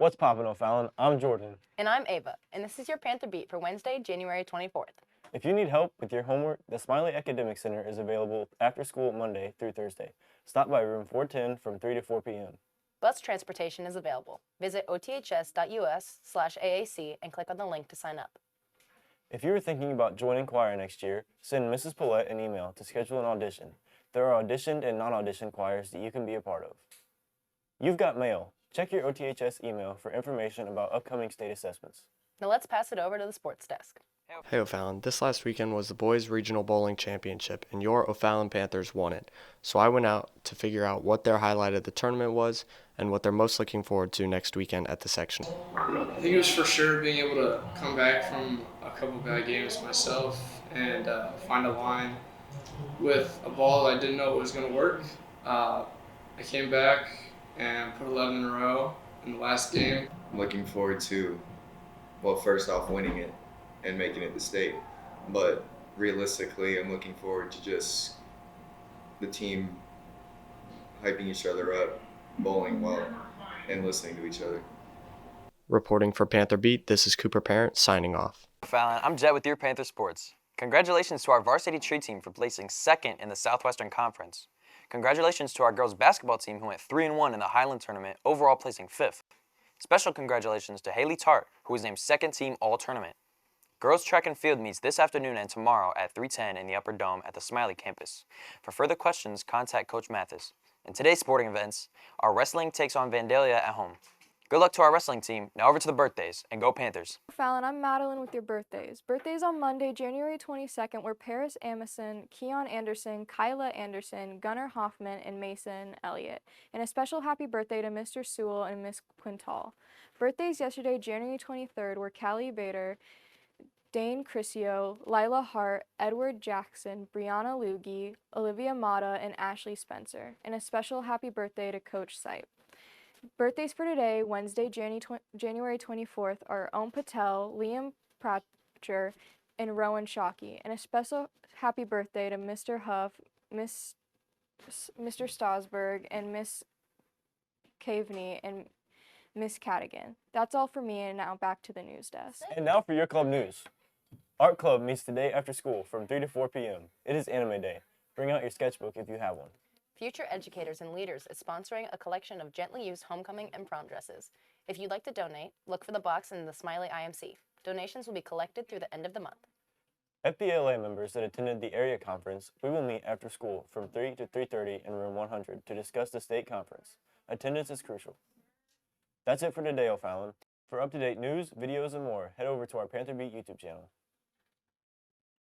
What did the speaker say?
What's poppin', O'Fallon? I'm Jordan. And I'm Ava, and this is your Panther Beat for Wednesday, January 24th. If you need help with your homework, the Smiley Academic Center is available after school Monday through Thursday. Stop by room 410 from 3 to 4 p.m. Bus transportation is available. Visit oths.us/AAC and click on the link to sign up. If you are thinking about joining choir next year, send Mrs. Paulette an email to schedule an audition. There are auditioned and non-auditioned choirs that you can be a part of. You've got mail. Check your OTHS email for information about upcoming state assessments. Now let's pass it over to the sports desk. Hey O'Fallon, this last weekend was the Boys Regional Bowling Championship, and your O'Fallon Panthers won it. So I went out to figure out what their highlight of the tournament was and what they're most looking forward to next weekend at the section. I think it was for sure being able to come back from a couple bad games myself and find a line with a ball I didn't know it was going to work. I came back and put 11 in a row in the last game. I'm looking forward to, well, first off, winning it and making it to state. But realistically, I'm looking forward to just the team hyping each other up, bowling well, and listening to each other. Reporting for Panther Beat, this is Cooper Parent signing off. Fallon, I'm Jet with your Panther Sports. Congratulations to our varsity tree team for placing second in the Southwestern Conference. Congratulations to our girls basketball team who went 3-1 in the Highland Tournament, overall placing 5th. Special congratulations to Haley Tart, who was named second team all-tournament. Girls track and field meets this afternoon and tomorrow at 3:10 in the Upper Dome at the Smiley campus. For further questions, contact Coach Mathis. In today's sporting events, our wrestling takes on Vandalia at home. Good luck to our wrestling team. Now over to the birthdays, and go Panthers. Fallon, I'm Madeline with your birthdays. Birthdays on Monday, January 22nd were Paris Amison, Keon Anderson, Kyla Anderson, Gunnar Hoffman, and Mason Elliott. And a special happy birthday to Mr. Sewell and Miss Quintal. Birthdays yesterday, January 23rd, were Callie Bader, Dane Crisio, Lila Hart, Edward Jackson, Brianna Lugie, Olivia Mata, and Ashley Spencer. And a special happy birthday to Coach Sipe. Birthdays for today, Wednesday, January 24th, are Om Patel, Liam Pratcher, and Rowan Shockey. And a special happy birthday to Mr. Huff, Mr. Stosberg, and Miss Caveney, and Miss Cadigan. That's all for me, and now back to the news desk. And now for your club news. Art Club meets today after school from 3 to 4 p.m. It is Anime Day. Bring out your sketchbook if you have one. Future Educators and Leaders is sponsoring a collection of gently used homecoming and prom dresses. If you'd like to donate, look for the box in the Smiley IMC. Donations will be collected through the end of the month. FBLA members that attended the area conference, we will meet after school from 3 to 3:30 in room 100 to discuss the state conference. Attendance is crucial. That's it for today, O'Fallon. For up-to-date news, videos, and more, head over to our Panther Beat YouTube channel.